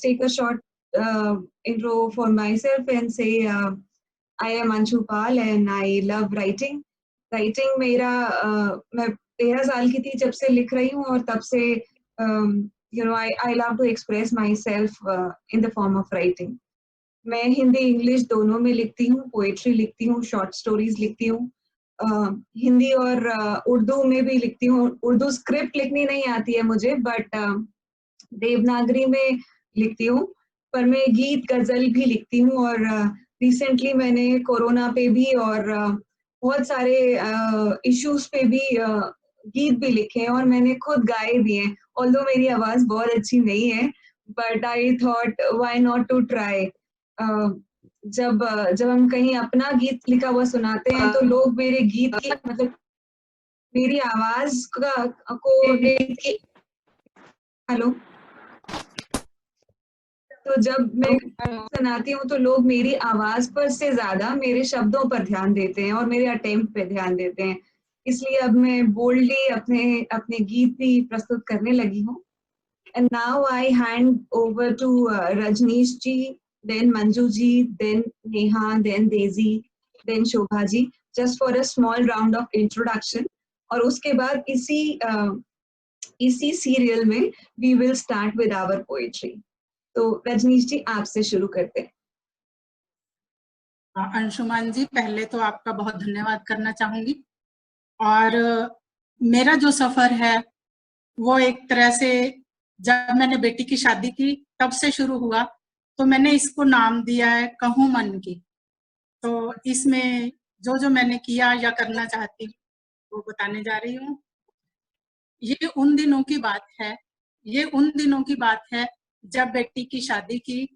take a short intro for myself and say I am Anshu Pal and I love writing. Writing मेरा मैं 13 साल की थी जब से लिख रही हूँ और तब से I love to express myself in the form of writing. मैं हिंदी इंग्लिश दोनों में लिखती हूँ, पोएट्री लिखती हूँ, शॉर्ट स्टोरीज लिखती हूँ, हिंदी और उर्दू में भी लिखती हूँ. उर्दू स्क्रिप्ट लिखनी नहीं आती है मुझे, बट देवनागरी में लिखती हूँ. पर मैं गीत गजल भी लिखती हूँ और रिसेंटली मैंने कोरोना पे भी और बहुत सारे इश्यूज पे भी गीत भी लिखे हैं और मैंने खुद गाए भी हैं. ऑल्दो मेरी आवाज बहुत अच्छी नहीं है, but I thought why not to try. जब हम कहीं अपना गीत लिखा हुआ सुनाते हैं तो लोग मेरे गीत की मतलब मेरी आवाज को हेलो, तो जब मैं सुनाती हूँ तो लोग मेरी आवाज पर से ज्यादा मेरे शब्दों पर ध्यान देते हैं और मेरे अटेम्प्ट पे ध्यान देते हैं. इसलिए अब मैं बोल्डली अपने गीत भी प्रस्तुत करने लगी हूँ. And now I hand over to Rajneesh ji, then Manju ji, then Neha, then Daisy, then Shobha ji, just for a small round of introduction. और उसके बाद इसी सीरियल में we will start with our poetry. तो रजनीश जी आपसे शुरू करते हैं. अंशुमान जी, पहले तो आपका बहुत धन्यवाद करना चाहूंगी. और मेरा जो सफर है वो एक तरह से जब मैंने बेटी की शादी की तब से शुरू हुआ. तो मैंने इसको नाम दिया है कहूँ मन की. तो इसमें जो मैंने किया या करना चाहती हूँ वो बताने जा रही हूँ. ये उन दिनों की बात है जब बेटी की शादी की.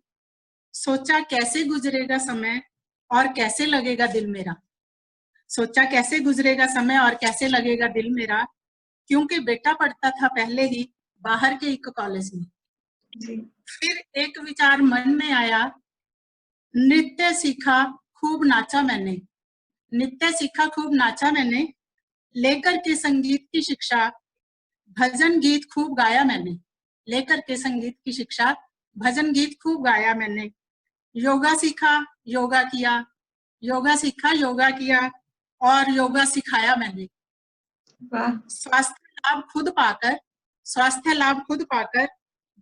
सोचा कैसे गुजरेगा समय और कैसे लगेगा दिल मेरा. सोचा कैसे गुजरेगा समय और कैसे लगेगा दिल मेरा, क्योंकि बेटा पढ़ता था पहले ही बाहर के एक कॉलेज में. फिर एक विचार मन में आया, नृत्य सीखा खूब नाचा मैंने. लेकर के संगीत की शिक्षा भजन गीत खूब गाया मैंने. लेकर के संगीत की शिक्षा भजन गीत खूब गाया मैंने. योगा सीखा योगा किया, योगा सीखा योगा किया और योगा सिखाया मैंने. स्वास्थ्य लाभ खुद पाकर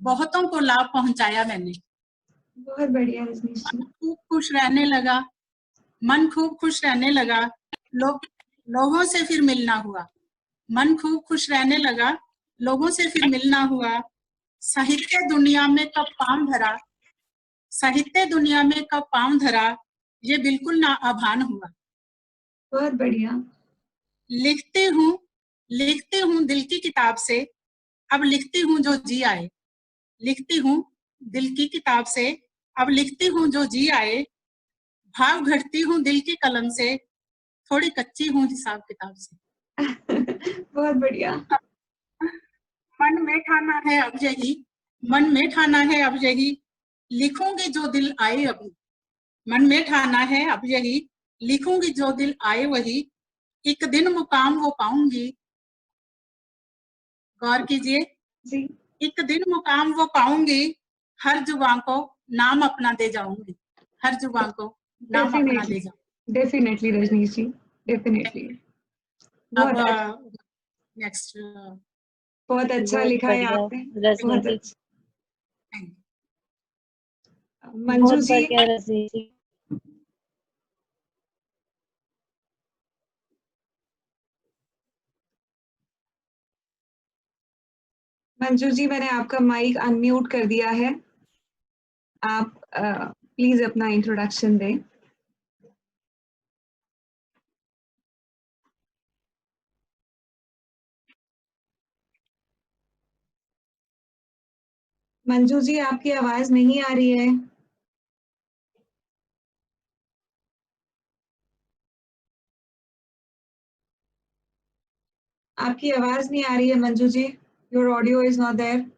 बहुतों को लाभ पहुंचाया मैंने. बहुत बढ़िया रजनीश जी. खूब खुश रहने लगा, मन खूब खुश रहने लगा, लोगों से फिर मिलना हुआ. मन खूब खुश रहने लगा, लोगों से फिर मिलना हुआ. साहित्य दुनिया में कब पांव धरा, ये बिल्कुल ना अभान हुआ. बहुत बढ़िया. लिखती हूँ दिल की किताब से, अब लिखती हूँ जो जी आए. लिखती हूँ दिल की किताब से, अब लिखती हूँ जो जी आए. भाव घड़ती हूँ दिल की कलम से, थोड़ी कच्ची हूँ हिसाब किताब से. बहुत बढ़िया. मन में ठाना है अब यही, लिखूंगी जो दिल आए अभी. मन में ठाना है अब यही, लिखूंगी जो दिल आए वही. एक दिन मुकाम वो पाऊंगी. गौर कीजिए, एक दिन मुकाम वो पाऊंगी. हर जुबान को नाम अपना दे जाऊंगी. हर जुबान को नाम अपना दे जाऊंगी. डेफिनेटली रजनीश जी, डेफिनेटली. अब नेक्स्ट. बहुत अच्छा लिखा है आपने. बहुत अच्छा. मंजू जी. मंजू जी, मैंने आपका माइक अनम्यूट कर दिया है. आप प्लीज अपना इंट्रोडक्शन दें. मंजू जी, आपकी आवाज नहीं आ रही है. आपकी आवाज नहीं आ रही है Manju ji. Your audio is not there.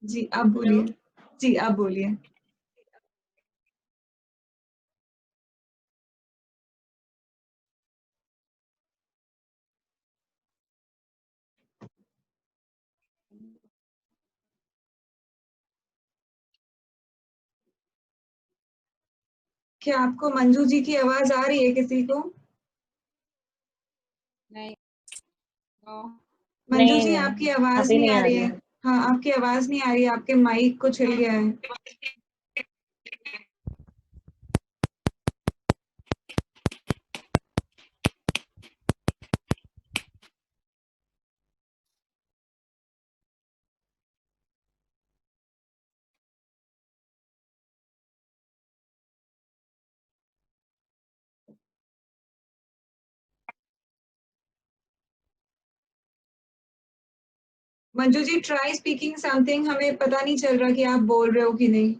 जी आप बोलिए। जी आप बोलिए। क्या आपको मंजू जी की आवाज आ रही है किसी को? नहीं। मंजू जी आपकी आवाज अभी नहीं आ रही रही है। हाँ आपकी आवाज नहीं आ रही है, आपके माइक कुछ हिल गया है। मंजू जी ट्राई स्पीकिंग समथिंग, हमें पता नहीं चल रहा कि आप बोल रहे हो कि नहीं।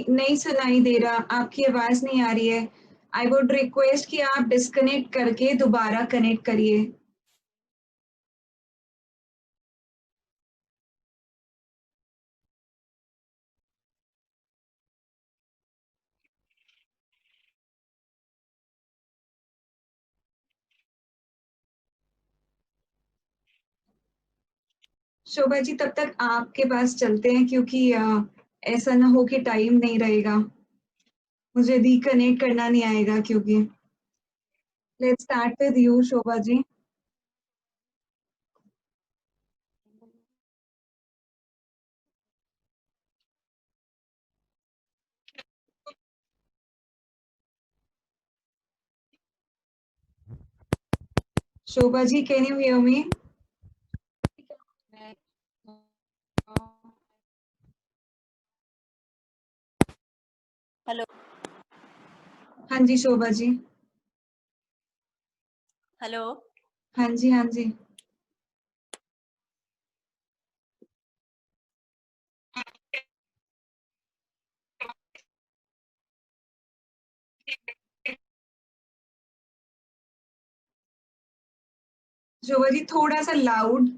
नहीं सुनाई दे रहा, आपकी आवाज नहीं आ रही है। आई वुड रिक्वेस्ट कि आप डिस्कनेक्ट करके दोबारा कनेक्ट करिए। शोभा जी तब तक आपके पास चलते हैं, क्योंकि ऐसा ना हो कि टाइम नहीं रहेगा, मुझे रिकनेक्ट करना नहीं आएगा। क्योंकि let's start with you Shobha ji. Shobha ji can you hear me? Hello. हाँ जी शोभा जी। हेलो। हाँ जी हाँ जी। शोभा जी थोड़ा सा लाउड।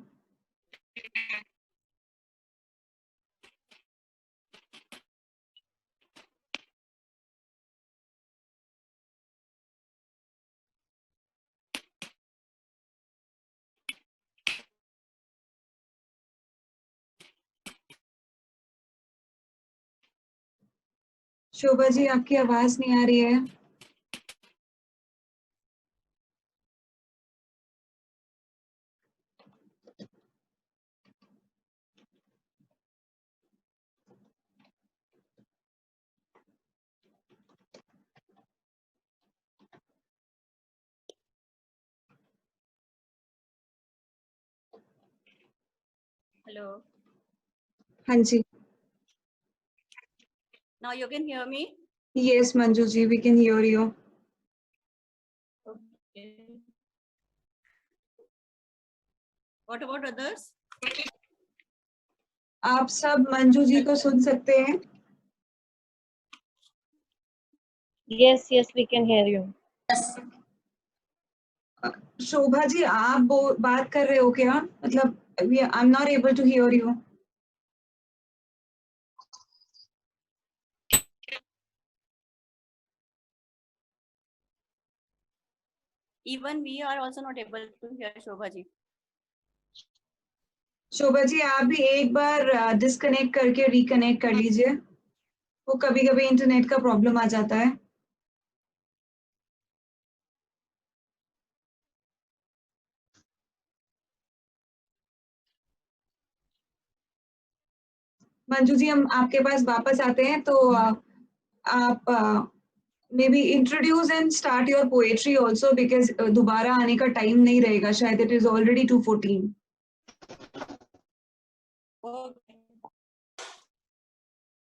शोभा जी आपकी आवाज नहीं आ रही है। हेलो। हाँ जी। Now you can hear me? Yes Manju ji we can hear you. Okay. What about others? आप सब मंजू जी को सुन सकते हैं? Yes, yes, we can hear you. Shobha ji आप बात कर रहे हो क्या? मतलब I am not able to hear you. Even we are also not able to hear Shobha ji. Shobha ji आप भी एक बार डिस्कनेक्ट करके रिकनेक्ट कर लीजिए, वो कभी कभी इंटरनेट का प्रॉब्लम आ जाता है। मंजू जी हम आपके पास वापस आते हैं, तो आप may be introduce and start your poetry also, because दोबारा आने का टाइम नहीं रहेगा शायद, it is already 2:14। Okay.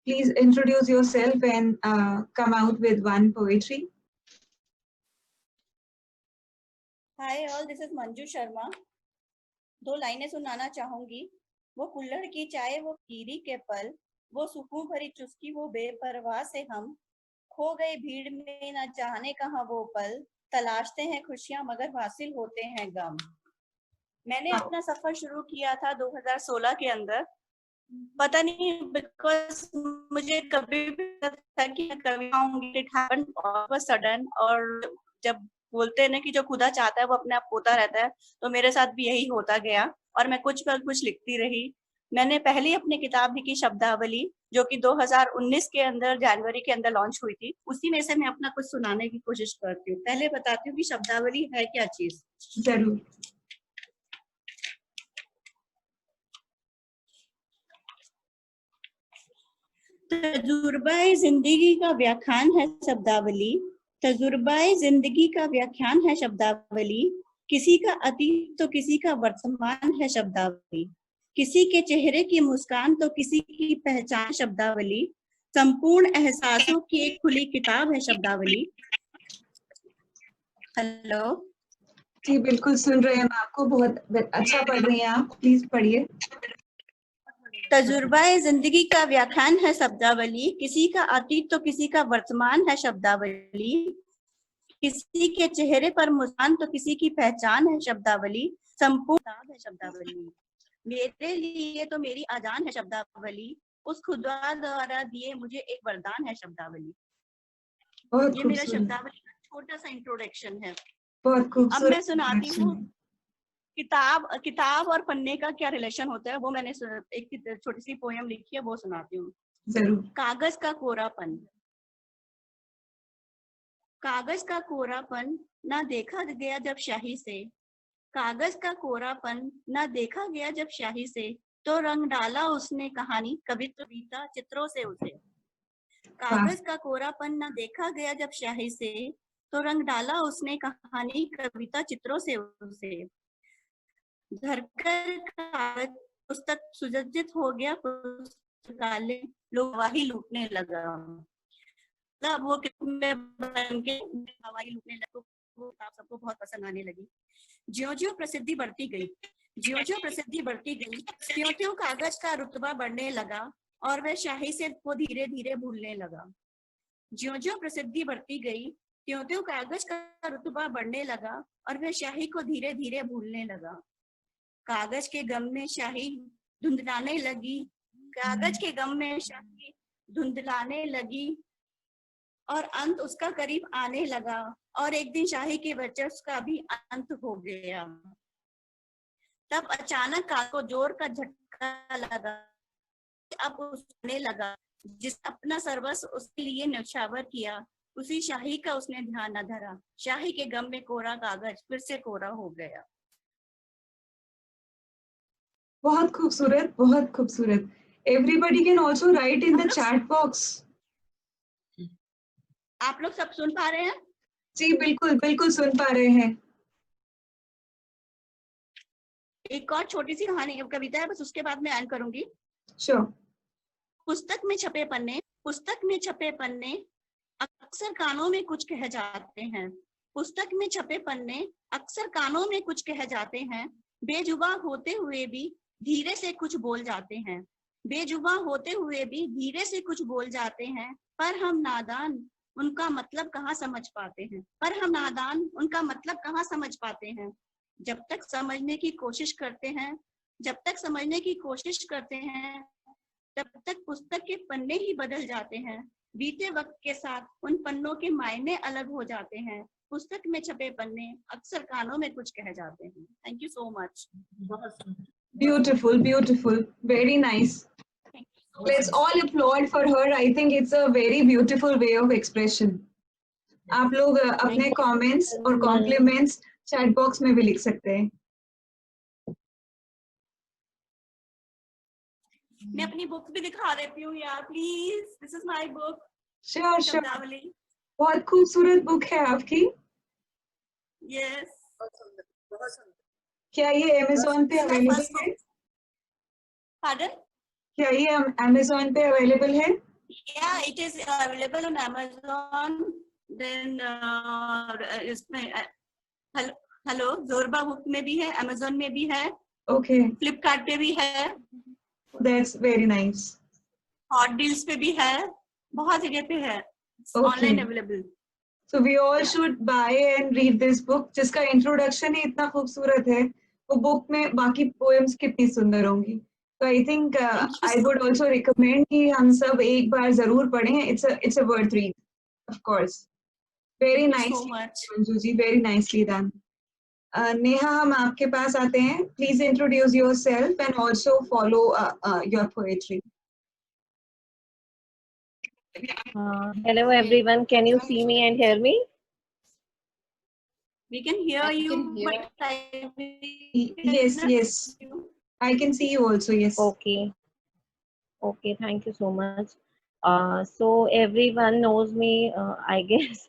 Please introduce yourself and come out with one poetry. Hi all, this is Manju Sharma. दो लाइनें सुनाना चाहूंगी। वो कुल्हड़ की चाय, वो कीरी के पल, वो सुकून भरी चुस्की, वो बेपरवाह से हम, खो गए भीड़ में न जाने कहाँ वो पल, तलाशते हैं खुशियां मगर हासिल होते हैं गम। मैंने अपना सफर शुरू किया था 2016 के अंदर। पता नहीं, बिकॉज मुझे कभी भी था कि मैं कभी आऊंगी, it happened all of a sudden. और जब बोलते हैं ना कि जो खुदा चाहता है वो अपने आप होता रहता है, तो मेरे साथ भी यही होता गया और मैं कुछ पर कुछ लिखती रही। मैंने पहली अपनी किताब लिखी शब्दावली, जो कि 2019 के अंदर जनवरी के अंदर लॉन्च हुई थी। उसी में से मैं अपना कुछ सुनाने की कोशिश करती हूँ। पहले बताती हूँ कि शब्दावली है क्या चीज। जरूर। तजुर्बा जिंदगी का व्याख्यान है शब्दावली, तजुर्बा जिंदगी का व्याख्यान है शब्दावली, किसी का अतीत तो किसी का वर्तमान है शब्दावली, किसी के चेहरे की मुस्कान तो किसी की पहचान शब्दावली, संपूर्ण एहसासों की एक खुली किताब है शब्दावली। हेलो जी बिल्कुल सुन रहे हैं, आपको बहुत अच्छा पढ़ रही हैं आप, प्लीज पढ़िए। तजुर्बा जिंदगी का व्याख्यान है शब्दावली, किसी का अतीत तो किसी का वर्तमान है शब्दावली, किसी के चेहरे पर मुस्कान तो किसी की पहचान है शब्दावली, संपूर्ण है शब्दावली। मेरे लिए तो मेरी अजान है शब्दावली, उस खुदा द्वारा दिए मुझे एक वरदान है शब्दावली। बहुत ये मेरा खूबसूरत, शब्दावली का छोटा सा इंट्रोडक्शन है। बहुत खूबसूरत। अब मैं सुनाती हूँ किताब और पन्ने का क्या रिलेशन होता है, वो मैंने एक छोटी सी पोयम लिखी है, वो सुनाती हूँ। जरूर। कागज का कोरापन। कागज का कोरापन ना देखा गया जब शाही से, कागज का कोरापन ना देखा गया जब शाही से, तो रंग डाला उसने कहानी कविता चित्रों से उसे। कागज का कोरापन ना देखा गया जब शाही से, तो रंग डाला उसने कहानी कविता चित्रों से उसे। धरकर कागज पुस्तक सुसज्जित हो गया, पुस्तकालय लोग वाही लूटने लगा। तब वो में बन के हवाई लूटने लगा, वो किताब सबको बहुत पसंद आने लगी। ज्यों-ज्यों प्रसिद्धि बढ़ती गई, ज्यों-ज्यों प्रसिद्धि बढ़ती गई, त्यों-त्यों कागज का रुतबा बढ़ने लगा और वह शाही से वो धीरे-धीरे भूलने लगा। ज्यों-ज्यों प्रसिद्धि बढ़ती गई, त्यों-त्यों कागज का रुतबा बढ़ने लगा और वह शाही को धीरे-धीरे भूलने लगा। कागज के गम में शाही धुंधलाने लगी, कागज के गम में शाही धुंधलाने लगी और अंत उसका करीब आने लगा, और एक दिन शाही के वर्चस्व का भी अंत हो गया। तब अचानक कागज को जोर का झटका लगा, अब उसने लगा जिस अपना सर्वस्व उसके लिए न्यौछावर किया, उसी शाही का उसने ध्यान न धरा। शाही के गम में कोरा कागज फिर से कोरा हो गया। बहुत खूबसूरत, बहुत खूबसूरत। Everybody can also write in the chat box. आप लोग सब सुन पा रहे हैं? जी बिल्कुल बिल्कुल सुन पा रहे हैं। एक और छोटी सी कहानी कविता है, बस उसके बाद मैं एंड करूंगी। श्योर। पुस्तक में छपे पन्ने अक्सर कानों में कुछ कह जाते हैं। पुस्तक में छपे पन्ने अक्सर कानों में कुछ कह जाते हैं। बेजुबा होते हुए भी धीरे से कुछ बोल जाते हैं। बेजुबा होते हुए भी धीरे से कुछ बोल जाते हैं, पर हम नादान उनका मतलब कहाँ समझ पाते हैं। पर हम नादान उनका मतलब कहाँ समझ पाते हैं। जब तक समझने की कोशिश करते हैं, जब तक समझने की कोशिश करते हैं, तब तक पुस्तक के पन्ने ही बदल जाते हैं। बीते वक्त के साथ उन पन्नों के मायने अलग हो जाते हैं। पुस्तक में छपे पन्ने अक्सर कानों में कुछ कह जाते हैं। Thank you so much. Beautiful, beautiful, very nice. Let's all applaud for her. I think it's a very beautiful way of expression. आप लोग अपने comments और compliments chat box में भी लिख सकते हैं। मैं अपनी बुक भी दिखा देती हूँ यार, please. This is my book. Sure sure. शब्दावली। बहुत खूबसूरत बुक है आपकी। यस। क्या ये Amazon पे अवेलेबल है? Pardon? क्या ये Amazon पे अवेलेबल है? Yeah, it is available on Amazon. Then इसमें हेलो जोरबा बुक में भी है, Amazon में भी है, ओके, फ्लिपकार्ट पे भी है, that's very nice. Hot deals पे भी है, बहुत जगह पे है, Okay. Online available. So we all should buy and read this book, जिसका इंट्रोडक्शन ही इतना खूबसूरत है, वो बुक में बाकी पोएम्स कितनी सुंदर होंगी। So I think I would also recommend कि हम सब एक बार जरूर पढ़ें। It's a worth read, of course. Very Thank you so nicely, much. Manju ji, very nicely done. Neha, हम आपके पास आते हैं। Please introduce yourself and also follow your poetry. Hello everyone, can you see me and hear me? We can hear you, but Yes, yes. I can see you also, yes. Okay, thank you so much. So everyone knows me, I guess.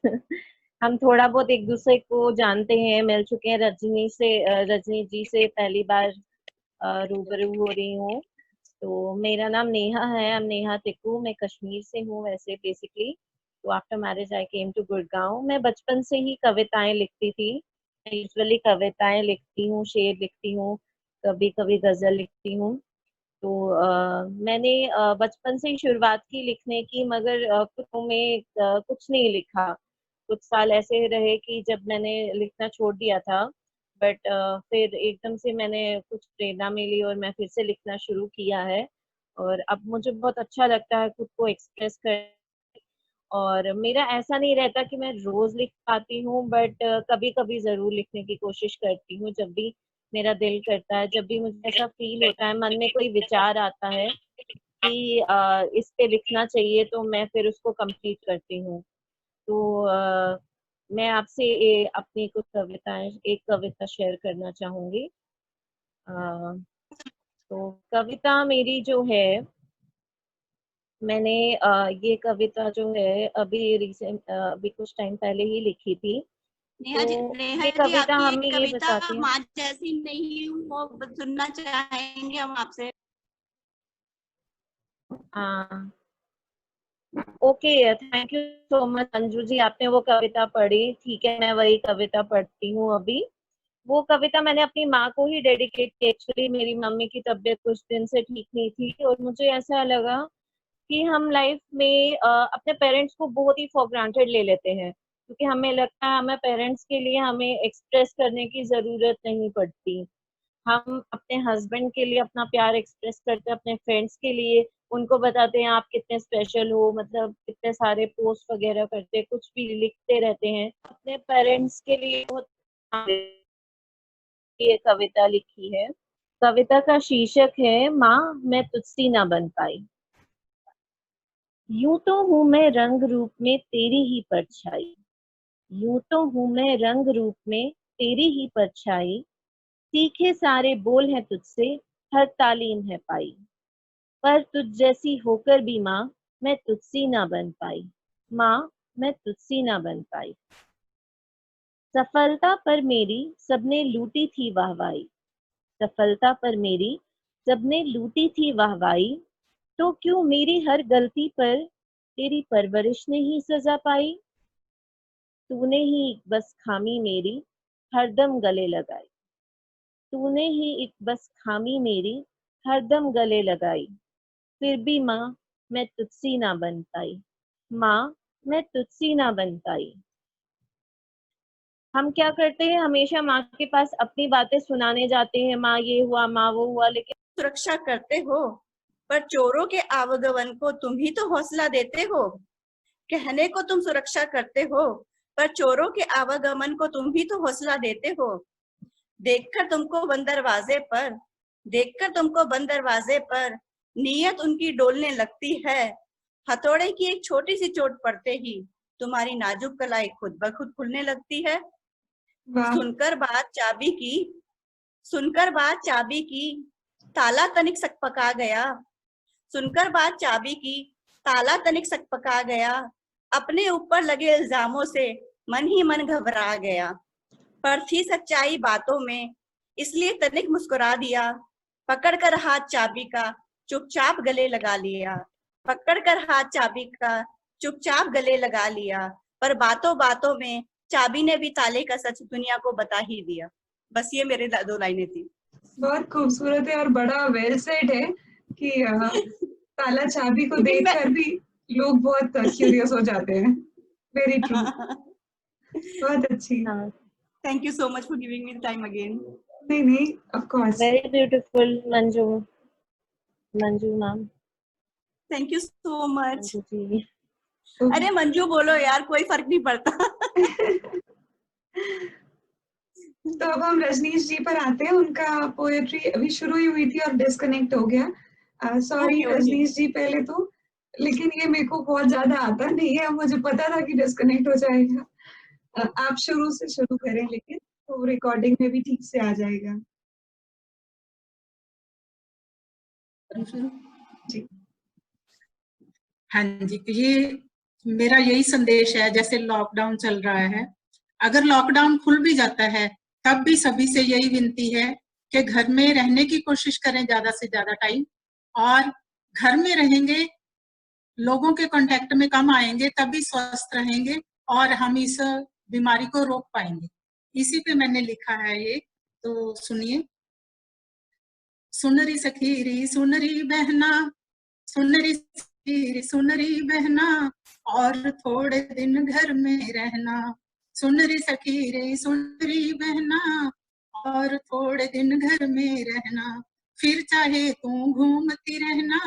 हम थोड़ा बहुत एक दूसरे को जानते हैं, मिल चुके हैं। रजनी जी से पहली बार रूबरू हो रही हूँ। तो मेरा नाम नेहा है, I'm नेहा टिक्कू। मैं कश्मीर से हूँ वैसे बेसिकली। तो after marriage I came to Gurgaon. मैं बचपन से ही कविताएं लिखती थी। मैं यूजुअली कविताएं लिखती हूँ, शेर लिखती हूँ, कभी कभी गजल लिखती हूँ। तो मैंने बचपन से ही शुरुआत की लिखने की, मगर कुछ नहीं लिखा। कुछ साल ऐसे रहे कि जब मैंने लिखना छोड़ दिया था, बट फिर एकदम से मैंने कुछ प्रेरणा मिली और मैं फिर से लिखना शुरू किया है। और अब मुझे बहुत अच्छा लगता है खुद को एक्सप्रेस कर। और मेरा ऐसा नहीं रहता कि मैं रोज लिख पाती हूँ, बट कभी कभी जरूर लिखने की कोशिश करती हूँ। जब भी मेरा दिल करता है, जब भी मुझे ऐसा फील होता है, मन में कोई विचार आता है कि इस पे लिखना चाहिए, तो मैं फिर उसको कंप्लीट करती हूँ। तो मैं आपसे अपनी कुछ कविताएं, एक कविता शेयर करना चाहूंगी। तो कविता मेरी जो है, मैंने ये कविता जो है अभी कुछ टाइम पहले ही लिखी थी। नेहा जी, ये कविता आपकी हमें ये कविता बताती है। माँ जैसी नहीं हूँ, वो सुनना चाहेंगे हम आपसे। हाँ, okay, thank you so much Anju ji, आपने वो कविता पढ़ी। ठीक है, मैं वही कविता पढ़ती हूँ अभी। वो कविता मैंने अपनी माँ को ही डेडिकेट की। एक्चुअली मेरी मम्मी की तबीयत कुछ दिन से ठीक नहीं थी, और मुझे ऐसा लगा कि हम लाइफ में अपने पेरेंट्स को बहुत ही फॉर ग्रांटेड ले लेते हैं, क्योंकि हमें लगता है हमें पेरेंट्स के लिए हमें एक्सप्रेस करने की जरूरत नहीं पड़ती। हम अपने हस्बैंड के लिए अपना प्यार एक्सप्रेस करते हैं, अपने फ्रेंड्स के लिए उनको बताते हैं आप कितने स्पेशल हो, मतलब कितने सारे पोस्ट वगैरह करते हैं, कुछ भी लिखते रहते हैं। अपने पेरेंट्स के लिए बहुत ये कविता लिखी है। कविता का शीर्षक है माँ मैं तुझसी ना बन पाई। यूं तो हूं मैं रंग रूप में तेरी ही परछाई, यूं तो हूं मैं रंग रूप में तेरी ही परछाई। सीखे सारे बोल हैं तुझसे, हर तालीम है पाई, पर तुझ जैसी होकर भी माँ मैं तुझसी ना बन पाई। माँ मैं तुझसी ना बन पाई। सफलता पर मेरी सबने लूटी थी वाहवाही, सफलता पर मेरी सबने लूटी थी वाहवाही। तो क्यों मेरी हर गलती पर तेरी परवरिश ने ही सजा पाई। तूने ही एक बस खामी मेरी हरदम गले लगाई, तूने ही एक बस खामी मेरी हरदम गले लगाई। फिर भी माँ मैं तुझसी ना बन पाई, माँ मैं तुझसी ना बन पाई। हम क्या करते हैं, हमेशा माँ के पास अपनी बातें सुनाने जाते हैं, माँ ये हुआ, माँ वो हुआ, लेकिन सुरक्षा करते हो, पर चोरों के आवागमन को तुम ही तो हौसला देते हो। कहने को तुम सुरक्षा करते हो, पर चोरों के आवागमन को तुम ही तो हौसला देते हो। देखकर तुमको बंद दरवाजे पर, देखकर तुमको बंद दरवाजे पर नीयत उनकी डोलने लगती है। हथौड़े की एक छोटी सी चोट पड़ते ही तुम्हारी नाजुक कलाई खुद ब खुद खुलने लगती है। सुनकर बात चाबी की, सुनकर बात चाबी की ताला तनिक सकपका गया, सुनकर बात चाबी की ताला तनिक सकपका गया। अपने ऊपर लगे इल्जामों से मन ही मन घबरा गया, पर थी सच्चाई बातों में इसलिए तनिक मुस्कुरा दिया। पकड़कर हाथ चाबी का चुपचाप गले लगा लिया, पकड़कर हाथ चाबी का चुपचाप गले लगा लिया। पर बातों बातों में चाबी ने भी ताले का सच दुनिया को बता ही दिया। बस ये मेरे 2 लाइनें थी। बहुत खूबसूरत है और बड़ा वेल सेट है कि ताला चाबी को लेकिन मैं देखकर भी लोग बहुत क्यूरियस हो जाते हैं। वेरी ट्रू, बहुत अच्छी। हाँ, thank you so much for giving me the time again. नहीं नहीं, of course. Very beautiful Manju, Manju ma'am, thank you so much. Manju ji. अरे मंजू बोलो यार, कोई फर्क नहीं पड़ता। तो अब हम रजनीश जी पर आते हैं। उनका पोएट्री अभी शुरू ही हुई थी और डिस्कनेक्ट हो गया। Sorry okay okay. Rajneesh ji पहले तो, लेकिन ये मेरे को बहुत ज्यादा आता नहीं है, मुझे पता था कि डिस्कनेक्ट हो जाएगा। आप शुरू से शुरू करें, लेकिन तो रिकॉर्डिंग में भी ठीक से आ जाएगा। जी हाँ जी, ये मेरा यही संदेश है। जैसे लॉकडाउन चल रहा है, अगर लॉकडाउन खुल भी जाता है तब भी सभी से यही विनती है कि घर में रहने की कोशिश करें ज्यादा से ज्यादा टाइम, और घर में रहेंगे, लोगों के कांटेक्ट में कम आएंगे, तभी स्वस्थ रहेंगे और हम इस बीमारी को रोक पाएंगे। इसी पे मैंने लिखा है ये, तो सुनिए। सुनरी सखीरी सुनरी बहना, सुनरी सखीरी सुनरी बहना, और थोड़े दिन घर में रहना। सुनरी सखीरी सुनरी बहना, और थोड़े दिन घर में रहना। फिर चाहे तू घूमती रहना,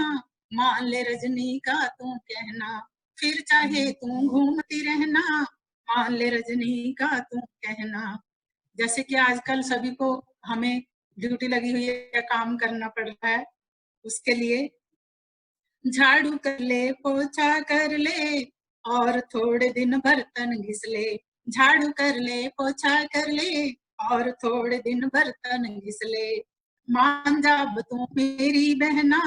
मान ले रजनी का तू कहना। फिर चाहे तू घूमती रहना, मान ले रजनी का तू कहना। जैसे कि आजकल सभी को हमें ड्यूटी लगी हुई है, काम करना पड़ रहा है, उसके लिए झाड़ू कर ले, पोछा कर ले, और थोड़े दिन बर्तन घिस ले। झाड़ू कर ले, पोछा कर ले, और थोड़े दिन बर्तन घिस ले। मान जा अब तू मेरी बहना,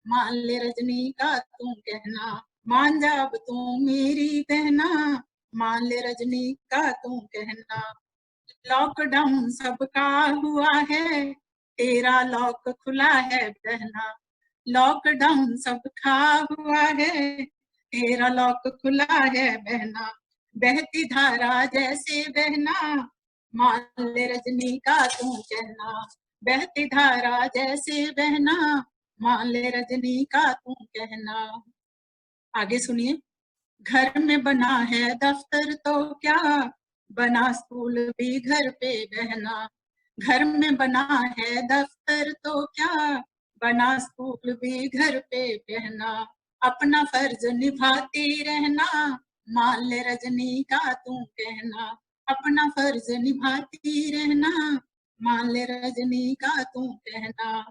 मान ले रजनी का तू कहना। मान जा अब तू मेरी बहना, मान ले रजनी का तू कहना। लॉकडाउन सबका हुआ है, तेरा लॉक खुला है बहना। लॉकडाउन सबका हुआ है, तेरा लॉक खुला है बहना। बहती धारा जैसे बहना, मान ले रजनी का तू कहना। बहती धारा जैसे बहना, मान ले रजनी का तू कहना। आगे सुनिए। घर में बना है दफ्तर तो क्या, बना स्कूल भी घर पे बहना। घर में बना है दफ्तर तो क्या, बना स्कूल भी घर पे बहना। अपना फर्ज निभाती रहना, मान ले रजनी का तू कहना। अपना फर्ज निभाती रहना, मान ले रजनी का तू कहना।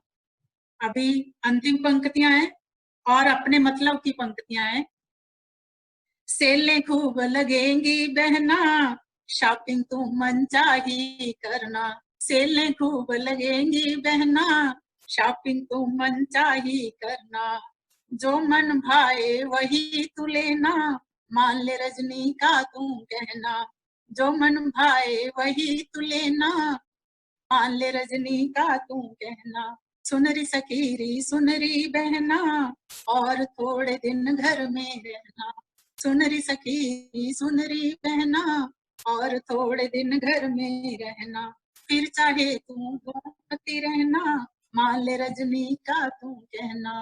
अभी अंतिम पंक्तियां हैं और अपने मतलब की पंक्तियां हैं। सेलें खूब लगेंगी बहना, शॉपिंग तू मनचाही करना। सेलें खूब लगेंगी बहना, शॉपिंग तू मनचाही करना। जो मन भाए वही तू लेना, मान ले रजनी का तू कहना। जो मन भाए वही तू लेना, मान ले रजनी का तू कहना। सुनरी सखीरी सुनरी बहना, और थोड़े दिन घर में रहना। सुनरी सखी सुनरी बहना, और थोड़े दिन घर में रहना। फिर चाहे तू घूमती रहना, मान ले रजनी का तू कहना।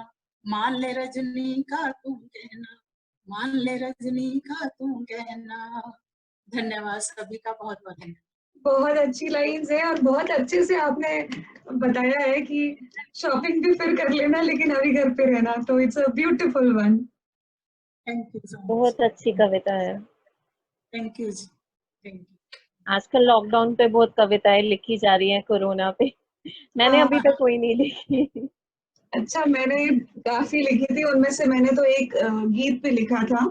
मान ले रजनी का तू कहना। मान ले रजनी का तू कहना। धन्यवाद सभी का, बहुत बहुत धन्यवाद। बहुत अच्छी लाइंस है और बहुत अच्छे से आपने बताया है कि शॉपिंग भी फिर कर लेना, लेकिन अभी घर पे रहना। तो it's a beautiful one. Thank you so much. बहुत अच्छी कविता है। थैंक यू जी, थैंक यू। आजकल लॉकडाउन पे बहुत कविताएं लिखी जा रही हैं कोरोना पे। मैंने अभी तक कोई नहीं लिखी। अच्छा, मैंने काफी लिखी थी, उनमें से मैंने तो एक गीत पे लिखा था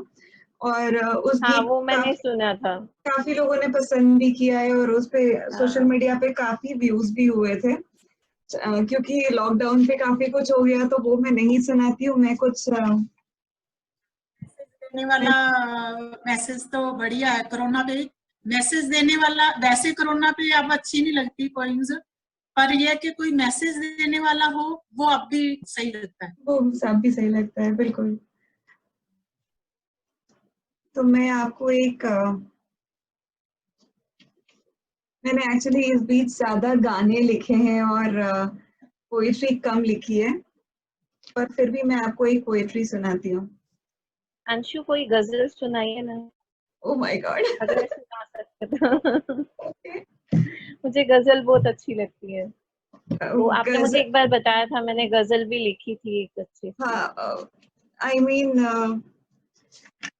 और उस हाँ, गीत वो मैंने सुना था। काफी लोगों ने पसंद भी किया है और उस पे सोशल हाँ, मीडिया पे काफी व्यूज भी हुए थे। क्योंकि लॉकडाउन पे काफी कुछ हो गया, तो वो मैं नहीं सुनाती हूँ। मैं कुछ देने वाला मैसेज तो बढ़िया है। कोरोना पे मैसेज देने वाला, वैसे कोरोना पे अब अच्छी नहीं लगती पोइम्स, पर यह कि कोई मैसेज देने वाला हो वो अब भी सही लगता है। वो सब भी सही लगता है, बिल्कुल। तो मैं आपको एक मैंने एक्चुअली इस बीच ज्यादा गाने लिखे हैं और पोएट्री कम लिखी है, पर फिर भी मैं आपको एक पोएट्री सुनाती हूँ। अंशु कोई गजल सुनाइए ना, ओह माय गॉड। अगर सुना सकते तो। मुझे गजल बहुत अच्छी लगती है। वो आपने मुझे गजल, एक बार बताया था, मैंने गजल भी लिखी थी एक अच्छी सी। हाँ, आई मीन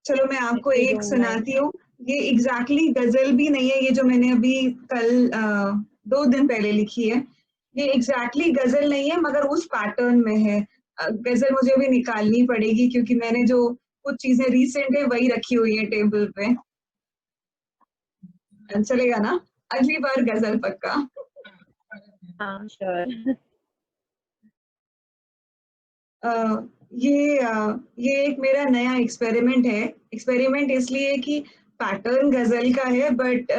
चलो मैं आपको If you एक don't mind. सुनाती हूँ। ये एग्जैक्टली गजल भी नहीं है, ये जो मैंने अभी कल 2 दिन पहले लिखी है, ये एग्जैक्टली गजल नहीं है मगर उस पैटर्न में है। गजल मुझे अभी निकालनी पड़ेगी क्योंकि मैंने जो कुछ चीजें रिसेंट है वही रखी हुई है टेबल पे। चलेगा ना? अगली बार गजल पक्का। हाँ श्योर। ये एक मेरा नया एक्सपेरिमेंट है। एक्सपेरिमेंट इसलिए कि पैटर्न गजल का है, बट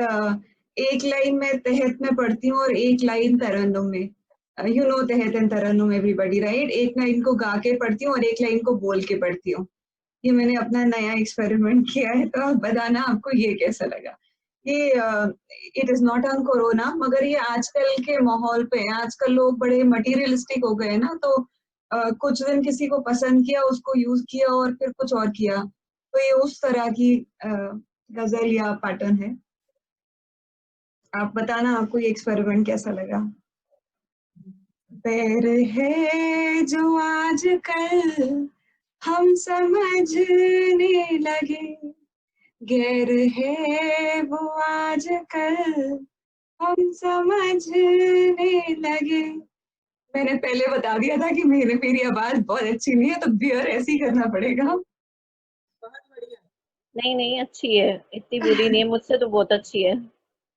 एक लाइन मैं तहत में पढ़ती हूँ और एक लाइन तरन्नुम में। यू नो तहत एंड तरन्नुम एवरीबॉडी राइट। एक लाइन को गा के पढ़ती हूँ और एक लाइन को बोल के पढ़ती हूँ। ये मैंने अपना नया एक्सपेरिमेंट किया है, तो आप बताना आपको ये कैसा लगा। ये it is not on corona, मगर ये आजकल के माहौल पे, आजकल लोग बड़े मटीरियलिस्टिक हो गए हैं ना, तो कुछ दिन किसी को पसंद किया, उसको यूज किया और फिर कुछ और किया। तो ये उस तरह की गजल या पैटर्न है। आप बताना आपको ये एक्सपेरिमेंट कैसा लगा। पैर है जो आजकल हम समझने लगे, गैर है वो आजकल हम समझने लगे। मैंने पहले बता दिया था कि मेरी आवाज बहुत अच्छी नहीं है, तो बियर ऐसे ही करना पड़ेगा। बहुत बढ़िया। नहीं नहीं अच्छी है, इतनी बुरी नहीं है, मुझसे तो बहुत अच्छी है।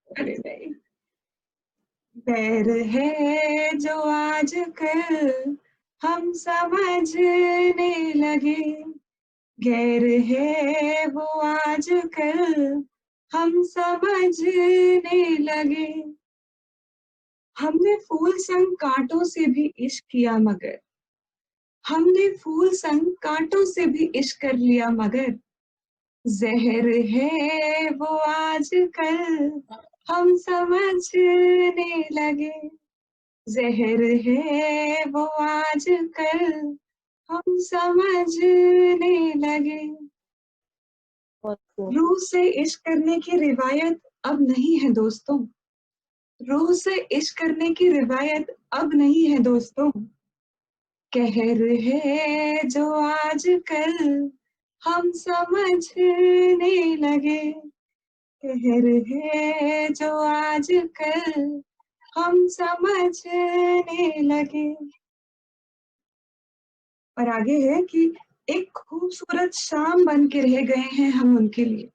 अरे नहीं, पैर है जो आजकल हम समझने लगे, गैर है वो आजकल हम समझने लगे। हमने फूल संग कांटों से भी इश्क किया मगर, हमने फूल संग कांटों से भी इश्क कर लिया मगर, जहर है वो आजकल हम समझने लगे, जहर है वो आजकल हम समझने लगे। बहुत खूब। रूह से इश्क करने की रिवायत अब नहीं है दोस्तों, रूह से इश्क करने की रिवायत अब नहीं है दोस्तों। कहर है जो आजकल हम समझने लगे, कहर है जो आजकल हम समझने लगे। और आगे है कि एक खूबसूरत शाम बन के रह गए हैं हम उनके लिए,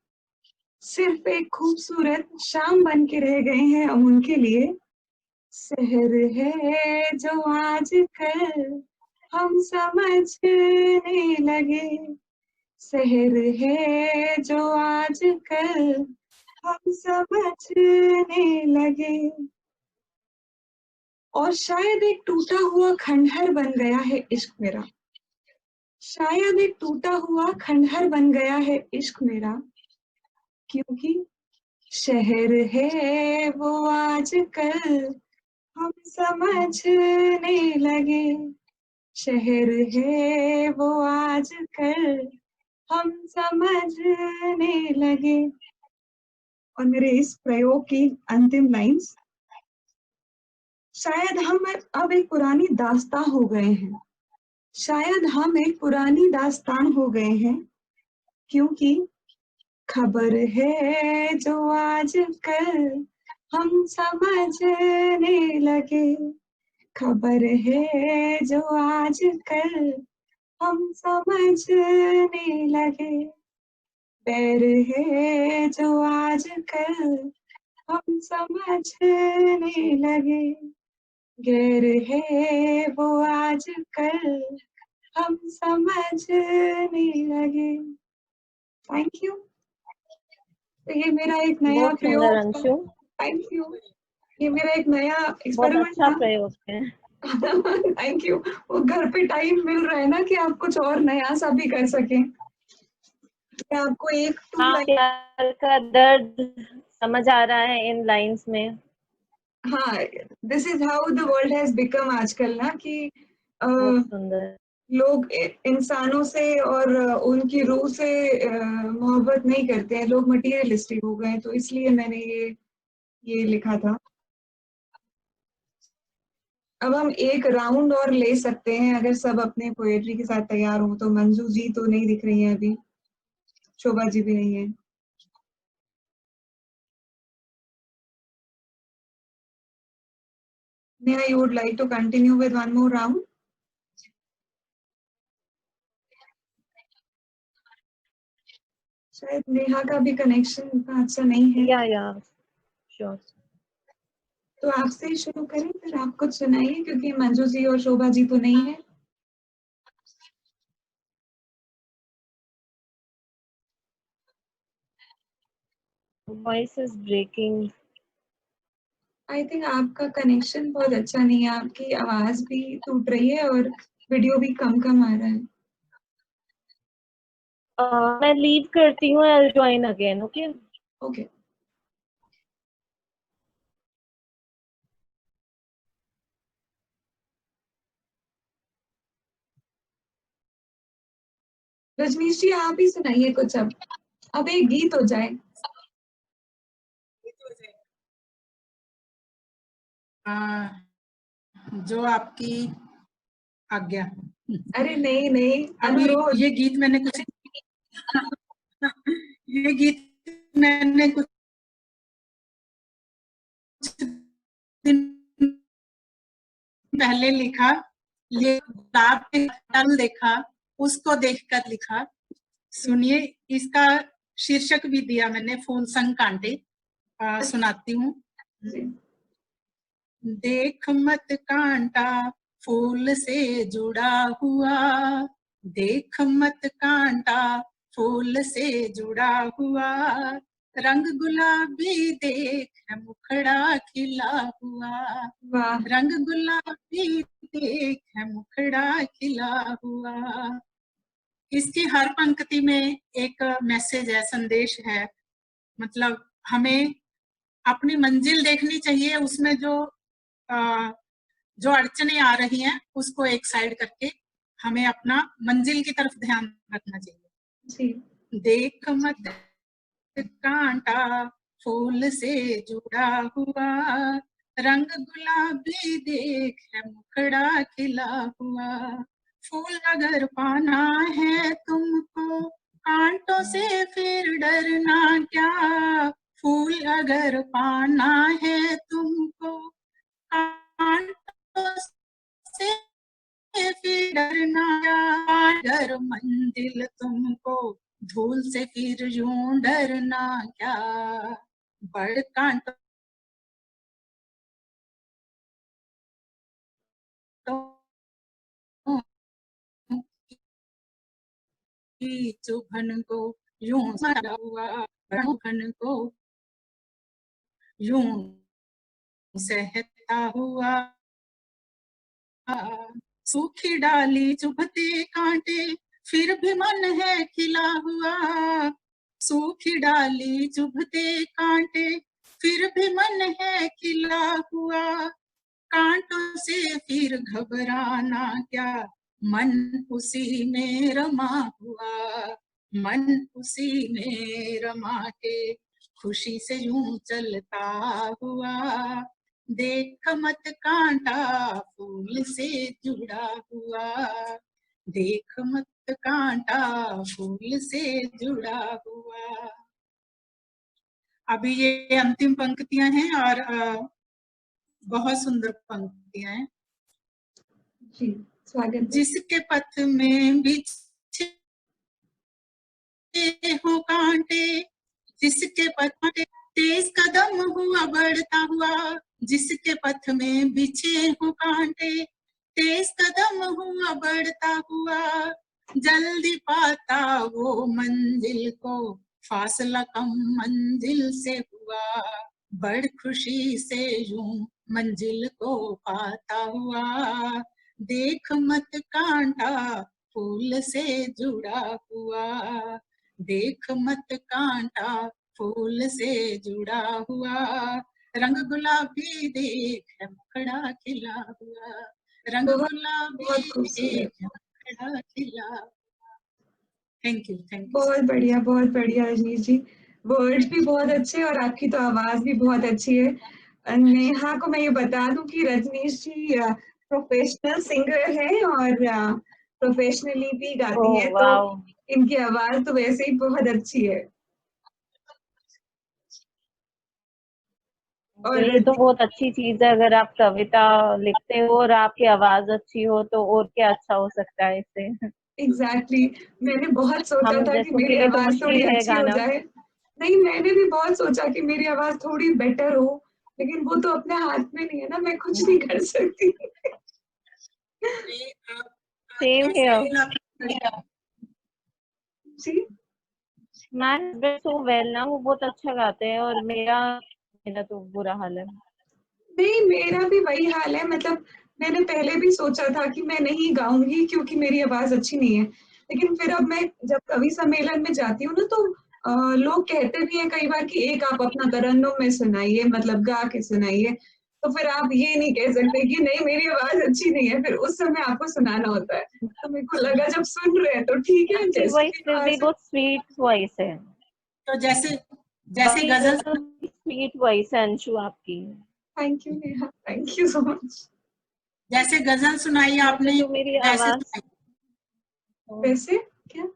सिर्फ एक खूबसूरत शाम बन के रह गए हैं हम उनके लिए। सहर है जो आजकल हम समझने लगे, सहर है जो आजकल हम समझने लगे। और शायद एक टूटा हुआ खंडहर बन गया है इश्क मेरा, शायद एक टूटा हुआ खंडहर बन गया है इश्क मेरा, क्योंकि शहर है वो आजकल हम समझने लगे, शहर है वो आजकल हम समझने लगे। और मेरे इस प्रयोग की अंतिम लाइंस, शायद हम अब एक पुरानी दास्तां हो गए हैं, शायद हम एक पुरानी दास्तान हो गए हैं, क्योंकि खबर है जो आजकल हम समझने लगे, खबर है जो आजकल हम समझने लगे। पैर है जो आजकल हम समझने लगे, गैर है वो आजकल हम समझने लगे। Thank you. तो ये मेरा एक नया बहुत सुंदर प्रयोग था। Anshu, thank you. ये मेरा एक नया बहुत एक्सपेरिमेंट अच्छा था। प्रयोग है। Thank you. वो घर पे टाइम मिल रहा है ना कि आप कुछ और नया सा भी कर सकें। मैं आपको एक टू हाँ, लाइन, प्यार का दर्द समझ आ रहा है इन लाइंस में? हाँ, this is how the world has become आजकल ना, कि बहुत सुंदर। लोग इंसानों से और उनकी रूह से मोहब्बत नहीं करते हैं, लोग मटीरियलिस्टिक हो गए, तो इसलिए मैंने ये लिखा था। अब हम एक राउंड और ले सकते हैं अगर सब अपने पोएट्री के साथ तैयार हो तो। मंजू जी तो नहीं दिख रही हैं अभी, शोभा जी भी नहीं है। Neha, you would like to continue with one more round? शायद नेहा का भी कनेक्शन इतना अच्छा नहीं है। या श्योर। तो आपसे ही शुरू करें, फिर आप कुछ सुनाइए, क्योंकि मंजू जी और शोभा जी तो नहीं है। Voice is breaking. I think आपका कनेक्शन बहुत अच्छा नहीं है, आपकी आवाज भी टूट रही है और वीडियो भी कम कम आ रहा है। मैं लीव करती हूँ, I will join again. Okay okay. Rajneesh ji आप ही सुनाइए कुछ। अब एक गीत हो जाए। जो आपकी आज्ञा। अरे नहीं नहीं, अभी अनुरोध। ये गीत मैंने कुछ ये गीत मैंने कुछ दिन पहले लिखा, ये गुलाब के तल देखा, उसको देखकर लिखा। सुनिए, इसका शीर्षक भी दिया मैंने, फूल संग कांटे। सुनाती हूँ। देख मत कांटा फूल से जुड़ा हुआ, देख मत कांटा फूल से जुड़ा हुआ, रंग गुलाबी देख है मुखड़ा खिला हुआ, वाह। रंग गुलाबी देख है मुखड़ा खिला हुआ। इसकी हर पंक्ति में एक मैसेज है, संदेश है। मतलब हमें अपनी मंजिल देखनी चाहिए, उसमें जो अड़चने आ रही हैं उसको एक साइड करके हमें अपना मंजिल की तरफ ध्यान रखना चाहिए। जी। देख मत कांटा फूल से जुड़ा हुआ, रंग गुलाबी देख है मुखड़ा खिला हुआ, फूल अगर पाना है तुमको कांटों से फिर डरना क्या, फूल अगर पाना है तुमको कांटों से फिर डरना क्या, अगर मंजिल तुमको धूल से फिर यूं डरना क्या, बड़ कांटों की चुभन को यूं सजा हुआ, चुभन को यूं सहता हुआ, सूखी डाली चुभते कांटे फिर भी मन है खिला हुआ, सूखी डाली चुभते कांटे फिर भी मन है खिला हुआ, कांटों से फिर घबराना क्या, मन उसी में रमा हुआ, मन उसी में रमा के खुशी से यूं चलता हुआ, देख मत कांटा फूल से जुड़ा हुआ, देख मत कांटा फूल से जुड़ा हुआ। अभी ये अंतिम पंक्तियां हैं और बहुत सुंदर पंक्तियां हैं। जी, स्वागत। जिसके पथ में बिछे हो कांटे, जिसके पथ में तेज कदम हुआ बढ़ता हुआ, जिसके पथ में बिछे हो कांटे तेज कदम हुआ बढ़ता हुआ, जल्दी पाता वो मंजिल को फासला कम मंजिल से हुआ, बड़ खुशी से यूं मंजिल को पाता हुआ, देख मत कांटा फूल से जुड़ा हुआ, देख मत कांटा फूल से जुड़ा हुआ, रंग गुलाबी देख है मुखड़ा खिला हुआ, रंग बहुत गुलाबी खूबसूरत। देख है मुखड़ा खिला। थैंक यू बहुत बढ़िया रजनीश जी। वर्ड्स भी बहुत अच्छे और आपकी तो आवाज भी बहुत अच्छी है। नेहा को मैं ये बता दूं कि रजनीश जी प्रोफेशनल सिंगर है और प्रोफेशनली भी गाती ओह है, तो वाओ, इनकी आवाज तो वैसे ही बहुत अच्छी है। तो और ये तो बहुत अच्छी चीज है। अगर आप कविता लिखते हो और आपकी आवाज अच्छी हो तो और क्या अच्छा हो सकता है इससे। एग्जैक्टली मैंने बहुत सोचा हम था कि जैसों के मेरी लिए तो आवाज थोड़ी मुश्किल है अच्छी हो गाना। जाए। नहीं, मैंने भी बहुत सोचा कि मेरी आवाज थोड़ी बेटर हो, लेकिन वो तो अपने हाथ में नहीं है ना, मैं कुछ नहीं कर सकती। Same here. जी। माय हस्बैंड सो वेल ना, वो बहुत अच्छा गाते हैं और मेरा मेरा तो बुरा हाल है। नहीं, मेरा भी वही हाल है। मतलब मैंने पहले भी सोचा था कि मैं नहीं गाऊंगी क्योंकि मेरी आवाज अच्छी नहीं है, लेकिन फिर अब मैं जब कवि सम्मेलन में जाती हूँ ना, तो लोग कहते भी हैं कई बार कि एक आप अपना तरन्नुम में सुनाइए, मतलब गा के सुनाइए। तो फिर आप ये नहीं कह सकते कि नहीं मेरी आवाज अच्छी नहीं है, फिर उस समय आपको सुनाना होता है। तो मेरे को लगा जब सुन रहे हैं तो ठीक है, आपकी जैसे वॉइस भी फिर भी आवाज है। बहुत स्वीट वॉइस है। तो जैसे जैसे गजल स्वीट वॉइस है अंशु आपकी। Thank you Neha, thank you so much. जैसे गजल सुनाई वैसे आपने तो मेरी वैसे आवाज सुनाई। वैसे क्या?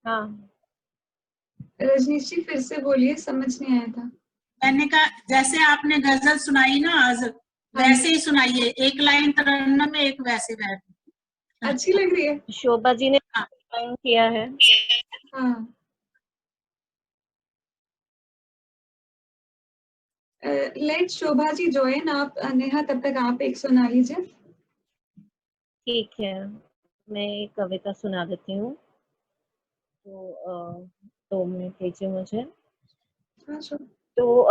हाँ, रजनीश जी फिर से बोलिए, समझ नहीं आया था। मैंने कहा जैसे आपने गजल सुनाई ना आज, हाँ वैसे जी, ही सुनाइए, एक लाइन तरन्नुम में एक वैसे वैसे। अच्छी लग रही है। शोभा जी ने हाँ, join किया है। हाँ, लेट शोभा जी ज्वाइन। आप नेहा तब तक आप एक सुना लीजिए। ठीक है, मैं एक कविता सुना देती हूँ। तो 2 मिनट दीजिए मुझे। हाँ, sure. तो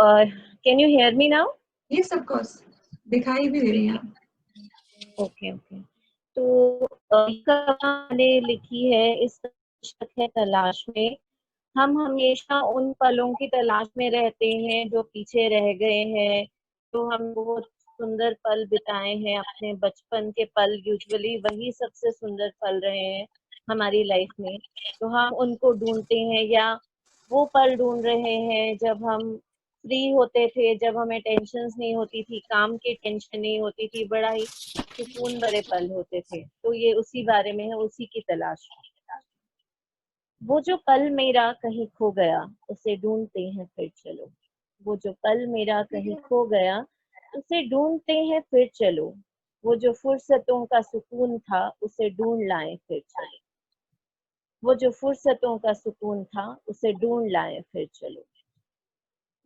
can you hear me now? Yes of course, दिखाई भी दे रही हैं आप। Okay okay. तो कविता मैंने लिखी है, इस पुस्तक है तलाश में। हम हमेशा उन पलों की तलाश में रहते हैं जो पीछे रह गए हैं, जो हम बहुत सुंदर पल बिताए हैं अपने बचपन के पल। यूजुअली वही सबसे सुंदर पल रहे हैं हमारी लाइफ में, तो हम उनको ढूंढते हैं, या वो पल ढूंढ रहे हैं जब हम फ्री होते थे, जब हमें टेंशन्स नहीं होती थी, काम की टेंशन नहीं होती थी, बड़ा ही सुकून भरे पल होते थे। तो ये उसी बारे में है, उसी की तलाश में। वो जो पल मेरा कहीं खो गया, उसे ढूंढते हैं फिर चलो। वो जो पल मेरा कहीं खो गया, उसे ढूंढते हैं फिर चलो। वो जो फुर्सतों का सुकून था, उसे ढूंढ लाएं फिर चलो। वो जो फुर्सतों का सुकून था, उसे ढूंढ लाएं फिर चलो।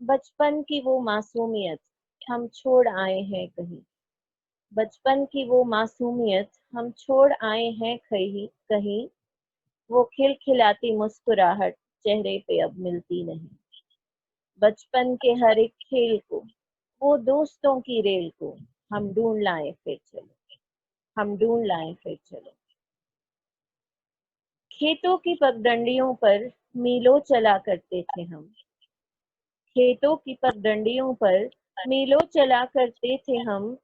बचपन की वो मासूमियत हम छोड़ आए हैं कहीं। बचपन की वो मासूमियत हम छोड़ आए हैं कहीं कहीं। वो खिलखिलाती मुस्कुराहट चेहरे पे अब मिलती नहीं। बचपन के हर एक खेल को, वो दोस्तों की रेल को हम ढूंढ लाएं फिर चलो। हम ढूंढ लाएं फिर चलो। खेतों की पगडंडियों पर मीलों चला करते थे हम। खेतों की पगडंडियों पर मीलों चला करते थे हम।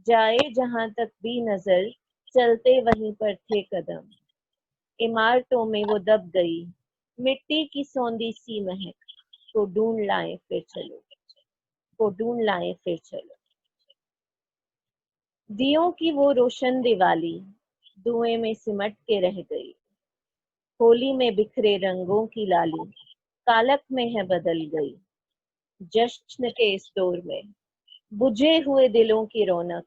जाए जहां तक भी नजर, चलते वहीं पर थे कदम। इमारतों में वो दब गई मिट्टी की सौंधी सी महक, को ढूंढ लाएं फिर चलो। को ढूंढ लाएं फिर चलो। दियों की वो रोशन दिवाली धुएं में सिमट के रह गई। होली में बिखरे रंगों की लाली कालक में है बदल गई। जश्न के इस दौर में बुझे हुए दिलों की रौनक,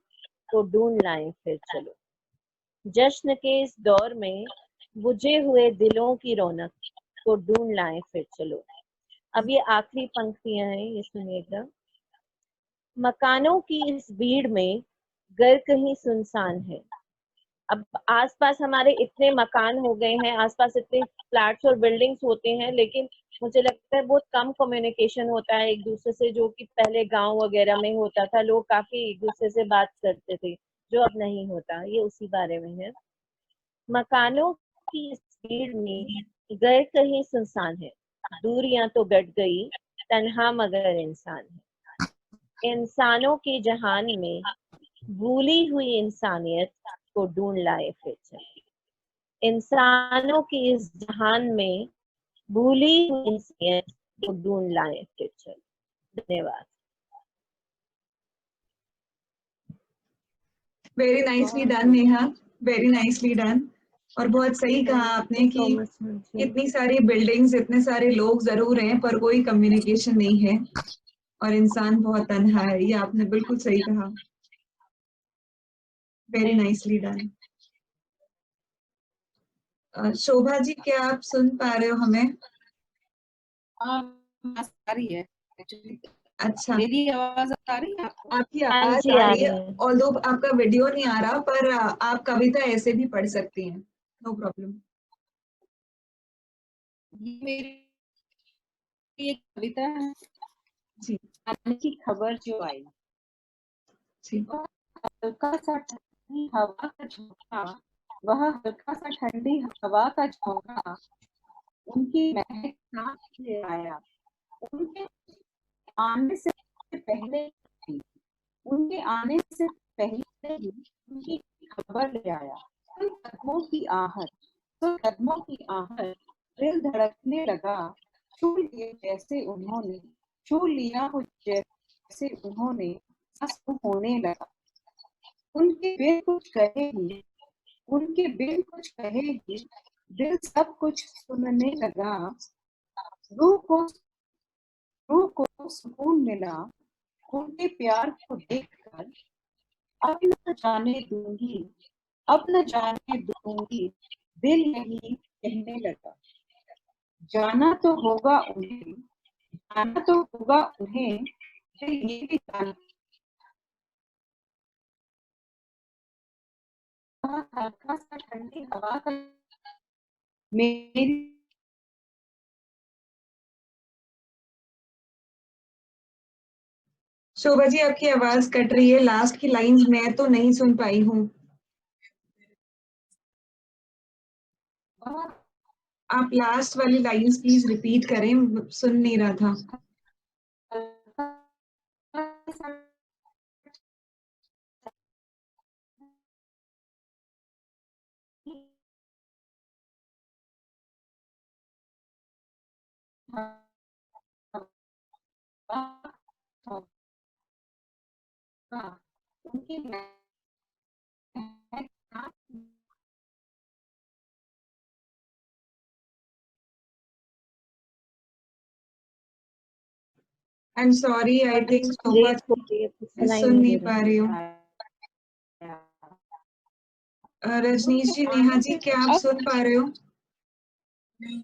को ढूंढ लाएं फिर चलो। जश्न के इस दौर में बुझे हुए दिलों की रौनक, को ढूंढ लाएं फिर चलो। अब ये आखिरी पंक्तियां हैं, ये सुनिएगा। मकानों की इस भीड़ में घर कहीं सुनसान है। अब आसपास हमारे इतने मकान हो गए हैं, आसपास इतने फ्लैट्स और बिल्डिंग्स होते हैं, लेकिन मुझे लगता है बहुत कम कम्युनिकेशन होता है एक दूसरे से, जो कि पहले गांव वगैरह में होता था। लोग काफी एक दूसरे से बात करते थे, जो अब नहीं होता। ये उसी बारे में है। मकानों की इस भीड़ में घर कहीं सुनसान है। दूरियां तो गट गई, तन्हा मगर इंसान है। इंसानों के जहान में भूली हुई इंसानियत को ढूंढ लाए फिर चल। इंसानों के इस जहान में भूली हुई इंसानियत को ढूंढ लाए फिर चल। धन्यवाद। Very nicely done Neha, very nicely done. और बहुत सही कहा आपने कि इतनी सारी बिल्डिंग्स, इतने सारे लोग जरूर हैं पर कोई कम्युनिकेशन नहीं है और इंसान बहुत तन्हा है, ये आपने बिल्कुल सही कहा। Very nicely done. Shobha ji, क्या आप सुन पा रहे हो हमें? आ रही है एक्चुअली। अच्छा, मेरी आवाज आ रही है आपको? आपकी आवाज आ रही है, ऑल्दो आपका वीडियो नहीं आ रहा, पर आप कविता ऐसे भी पढ़ सकती हैं, नो प्रॉब्लम। ये मेरी एक कविता है जी आने की खबर जो आई, जी। हल्का सा ठंडी हवा का झोंका, वह हल्का सा ठंडी हवा का झोंका उनकी महक सांस ले आया। उनके आने से पहले ही, उनके आने से पहले ही उनकी खबर ले आया। सुन कदमों की आहट, सुन कदमों की आहट, दिल धड़कने लगा। छू लिए जैसे उन्होंने, छू लिया हो जैसे उन्होंने, आंसू होने लगा। उनके बिन कुछ कहे ही, उनके बिन कुछ कहे ही, दिल सब कुछ सुनने लगा। रूह को सुकून मिला उनके प्यार को देखकर। अब न जाने दूंगी, अब न जाने दूंगी, दिल यही कहने लगा। जाना तो होगा उन्हें, जाना तो होगा उन्हें, दिल ये भी जाना हल्का सा ठंडी हवा का मेरी शोभा जी, आपकी आवाज कट रही है, लास्ट की लाइंस मैं तो नहीं सुन पाई हूँ। आप लास्ट वाली लाइंस प्लीज रिपीट करें, सुन नहीं रहा था। उनकी I am sorry, I think Shobha ji सुन नहीं पा रही हूँ। रजनीश जी, नेहा जी, क्या आप सुन पा रहे हो? नहीं।